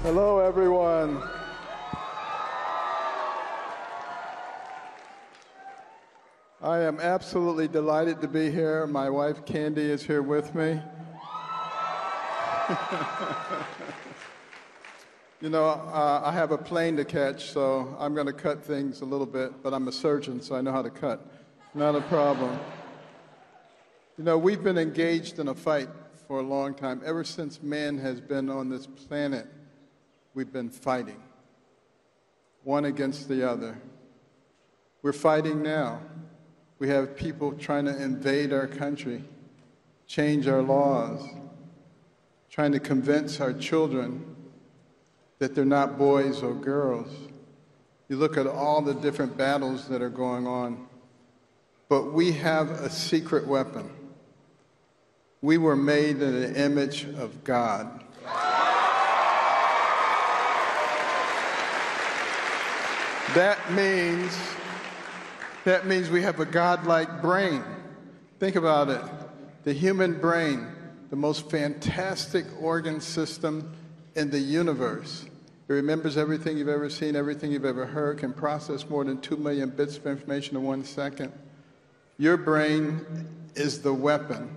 Hello, everyone. I am absolutely delighted to be here. My wife, Candy, is here with me. You know, I have a plane to catch, so I'm going to cut things a little bit, but I'm a surgeon, so I know how to cut. Not a problem. You know, we've been engaged in a fight for a long time. Ever since man has been on this planet, we've been fighting, one against the other. We're fighting now. We have people trying to invade our country, change our laws, trying to convince our children that they're not boys or girls. You look at all the different battles that are going on, but we have a secret weapon. We were made in the image of God. That means we have a God-like brain. Think about it. The human brain, the most fantastic organ system in the universe. It remembers everything you've ever seen, everything you've ever heard, can process more than 2 million bits of information in 1 second. Your brain is the weapon.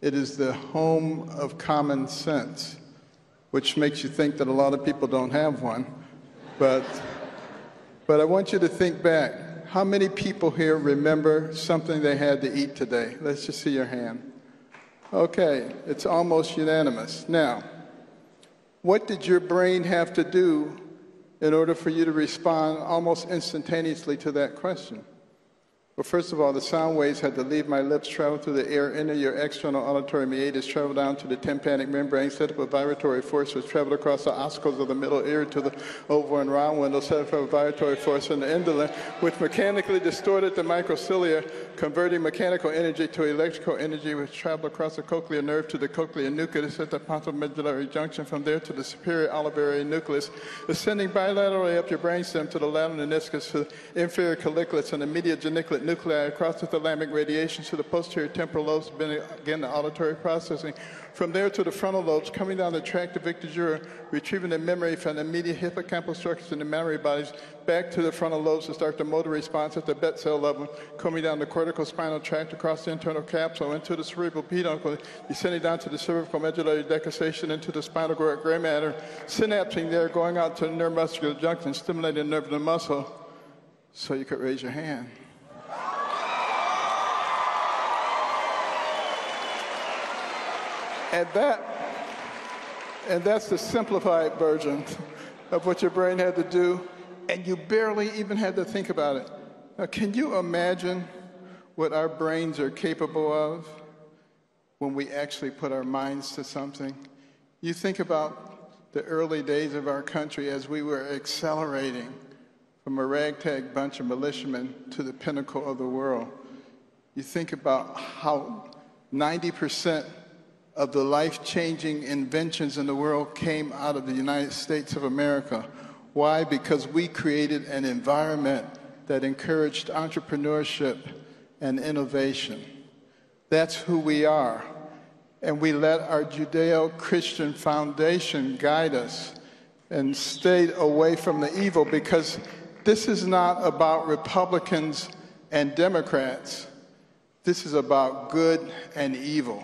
It is the home of common sense, which makes you think that a lot of people don't have one. But I want you to think back. How many people here remember something they had to eat today? Let's just see your hand. Okay, it's almost unanimous. Now, what did your brain have to do in order for you to respond almost instantaneously to that question? Well, first of all, the sound waves had to leave my lips, travel through the air, enter your external auditory meatus, travel down to the tympanic membrane, set up a vibratory force which traveled across the ossicles of the middle ear to the oval and round window, set up a vibratory force in the indolent, which mechanically distorted the microcilia, converting mechanical energy to electrical energy, which traveled across the cochlear nerve to the cochlear nucleus at the pontomedullary junction, from there to the superior olivary nucleus, ascending bilaterally up your brainstem to the lateral meniscus, to the inferior colliculus and the medial geniculate nuclei, across the thalamic radiation to the posterior temporal lobes, again the auditory processing. From there to the frontal lobes, coming down the tract of Victor Jura, retrieving the memory from the medial hippocampal structures in the memory bodies, back to the frontal lobes to start the motor response at the bet cell level, coming down the cortical spinal tract across the internal capsule into the cerebral peduncle, descending down to the cervical medullary decussation into the spinal gray matter, synapsing there, going out to the neuromuscular junction, stimulating the nerve and the muscle, so you could raise your hand. And that's the simplified version of what your brain had to do, and you barely even had to think about it. Now, can you imagine what our brains are capable of when we actually put our minds to something? You think about the early days of our country as we were accelerating from a ragtag bunch of militiamen to the pinnacle of the world. You think about how 90% of the life-changing inventions in the world came out of the United States of America. Why? Because we created an environment that encouraged entrepreneurship and innovation. That's who we are. And we let our Judeo-Christian foundation guide us and stayed away from the evil, because this is not about Republicans and Democrats. This is about good and evil.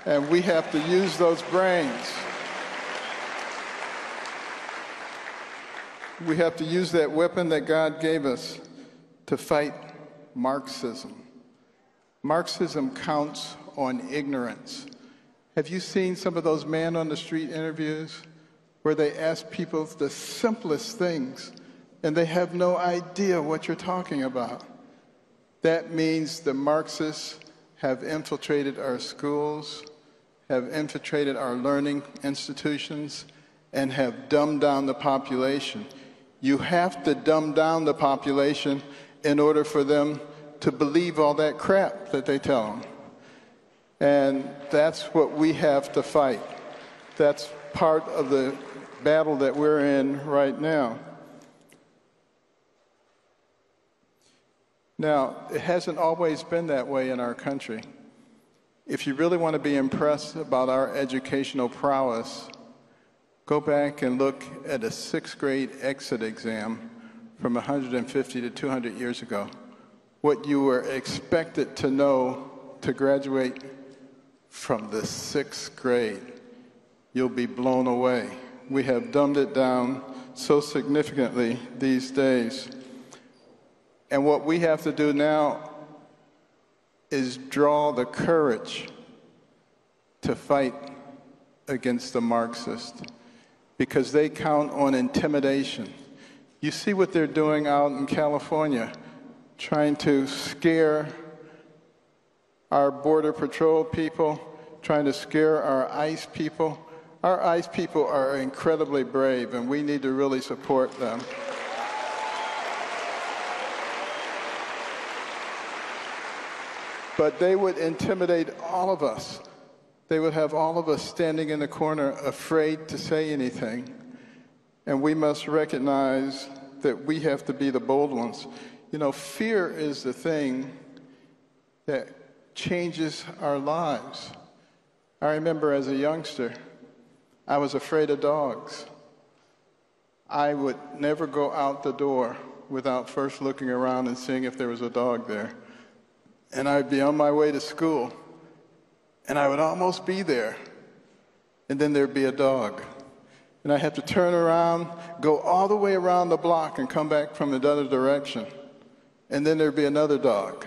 And we have to use those brains. We have to use that weapon that God gave us to fight Marxism. Marxism counts on ignorance. Have you seen some of those man-on-the-street interviews where they ask people the simplest things and they have no idea what you're talking about? That means the Marxists have infiltrated our schools, have infiltrated our learning institutions, and have dumbed down the population. You have to dumb down the population in order for them to believe all that crap that they tell them. And that's what we have to fight. That's part of the battle that we're in right now. Now, it hasn't always been that way in our country. If you really want to be impressed about our educational prowess, Go back and look at a 6th grade exit exam from 150 to 200 years ago. What you were expected to know to graduate from the 6th grade. You'll be blown away. We have dumbed it down so significantly these days. And what we have to do now is draw the courage to fight against the Marxists, because they count on intimidation. You see what they're doing out in California, trying to scare our Border Patrol people, trying to scare our ICE people. Our ICE people are incredibly brave, and we need to really support them. But they would intimidate all of us. They would have all of us standing in the corner, afraid to say anything. And we must recognize that we have to be the bold ones. You know, fear is the thing that changes our lives. I remember as a youngster, I was afraid of dogs. I would never go out the door without first looking around and seeing if there was a dog there. And I'd be on my way to school, and I would almost be there, and then there'd be a dog. And I'd have to turn around, go all the way around the block, and come back from the other direction. And then there'd be another dog.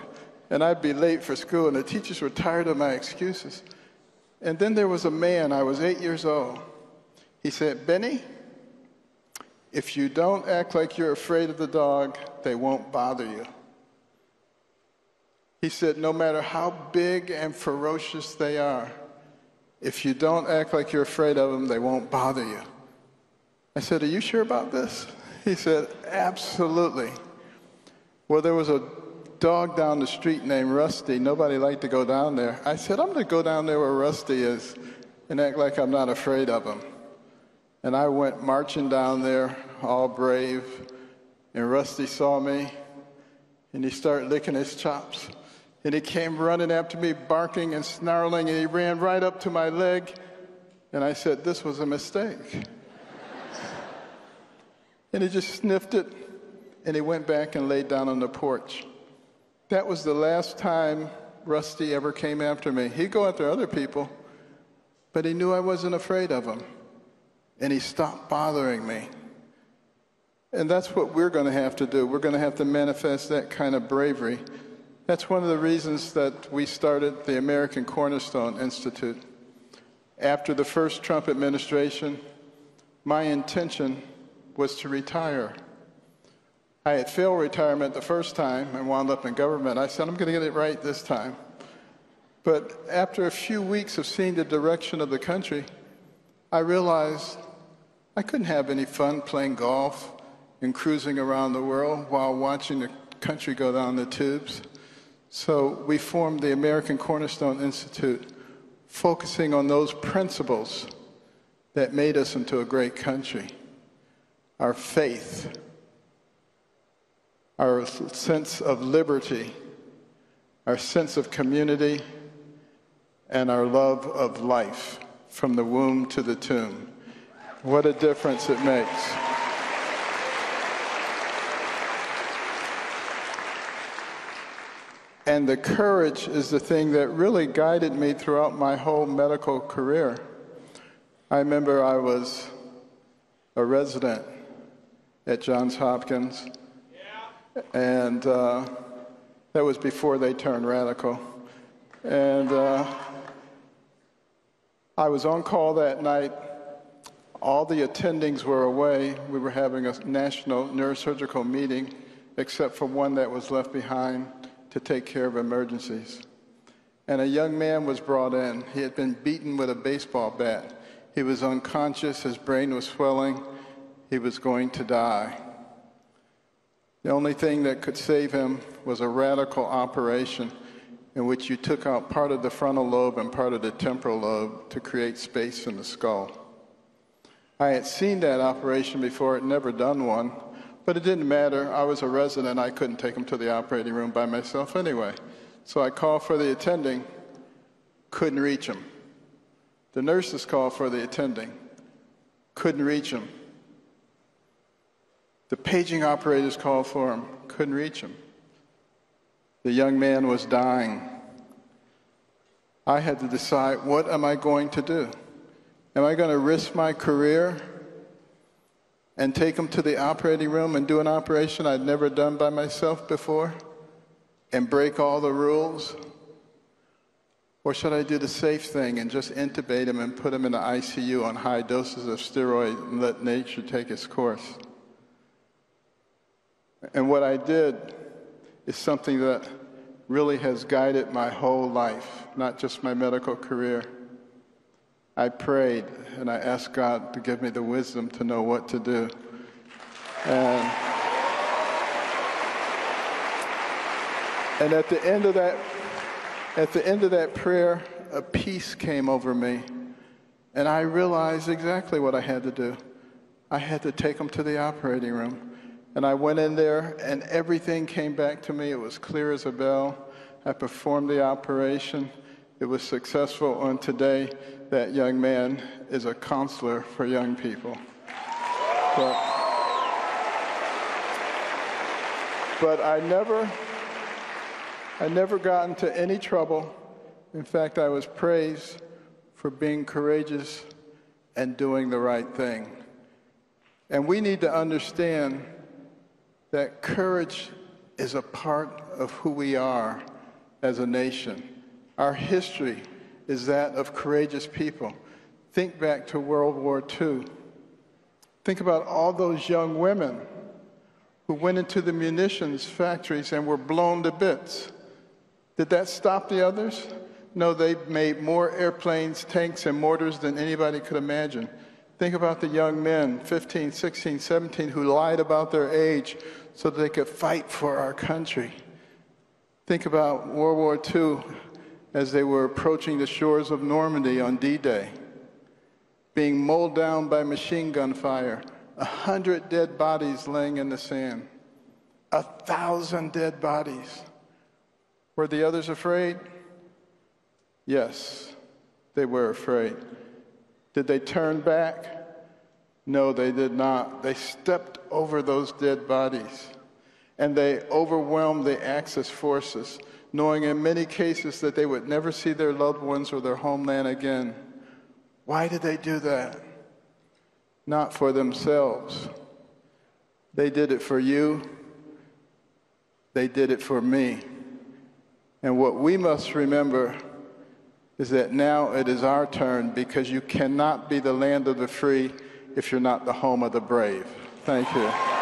And I'd be late for school, and the teachers were tired of my excuses. And then there was a man, I was 8 years old. He said, "Benny, if you don't act like you're afraid of the dog, they won't bother you." He said, no matter how big and ferocious they are, if you don't act like you're afraid of them, they won't bother you. I said, "Are you sure about this?" He said, "Absolutely." Well, there was a dog down the street named Rusty. Nobody liked to go down there. I said, "I'm going to go down there where Rusty is and act like I'm not afraid of him." And I went marching down there, all brave, and Rusty saw me, and he started licking his chops. And he came running after me, barking and snarling, and he ran right up to my leg. And I said, "This was a mistake." And he just sniffed it, and he went back and laid down on the porch. That was the last time Rusty ever came after me. He'd go after other people, but he knew I wasn't afraid of him. And he stopped bothering me. And that's what we're going to have to do. We're going to have to manifest that kind of bravery. That's one of the reasons that we started the American Cornerstone Institute. After the first Trump administration, my intention was to retire. I had failed retirement the first time and wound up in government. I said, I'm going to get it right this time. But after a few weeks of seeing the direction of the country, I realized I couldn't have any fun playing golf and cruising around the world while watching the country go down the tubes. So we formed the American Cornerstone Institute, focusing on those principles that made us into a great country. Our faith, our sense of liberty, our sense of community, and our love of life from the womb to the tomb. What a difference it makes. And the courage is the thing that really guided me throughout my whole medical career. I remember I was a resident at Johns Hopkins, and that was before they turned radical. And I was on call that night. All the attendings were away. We were having a national neurosurgical meeting, except for one that was left behind to take care of emergencies. And a young man was brought in. He had been beaten with a baseball bat. He was unconscious, his brain was swelling, he was going to die. The only thing that could save him was a radical operation in which you took out part of the frontal lobe and part of the temporal lobe to create space in the skull. I had seen that operation before, had never done one, but it didn't matter. I was a resident. I couldn't take him to the operating room by myself anyway. So I called for the attending, couldn't reach him. The nurses called for the attending, couldn't reach him. The paging operators called for him, couldn't reach him. The young man was dying. I had to decide, what am I going to do? Am I going to risk my career and take him to the operating room and do an operation I'd never done by myself before and break all the rules? Or should I do the safe thing and just intubate him and put him in the ICU on high doses of steroid and let nature take its course? And what I did is something that really has guided my whole life, not just my medical career. I prayed and I asked God to give me the wisdom to know what to do. And at the end of that prayer, a peace came over me, and I realized exactly what I had to do. I had to take him to the operating room. And I went in there, and everything came back to me. It was clear as a bell. I performed the operation. It was successful, and today that young man is a counselor for young people. But I never got into any trouble. In fact, I was praised for being courageous and doing the right thing. And we need to understand that courage is a part of who we are as a nation. Our history is that of courageous people. Think back to World War II. Think about all those young women who went into the munitions factories and were blown to bits. Did that stop the others? No, they made more airplanes, tanks, and mortars than anybody could imagine. Think about the young men, 15, 16, 17, who lied about their age so that they could fight for our country. Think about World War II as they were approaching the shores of Normandy on D-Day, being mowed down by machine gun fire, 100 dead bodies laying in the sand, 1,000 dead bodies. Were the others afraid? Yes, they were afraid. Did they turn back? No, they did not. They stepped over those dead bodies, and they overwhelmed the Axis forces, knowing in many cases that they would never see their loved ones or their homeland again. Why did they do that? Not for themselves. They did it for you. They did it for me. And what we must remember is that now it is our turn, because you cannot be the land of the free if you're not the home of the brave. Thank you.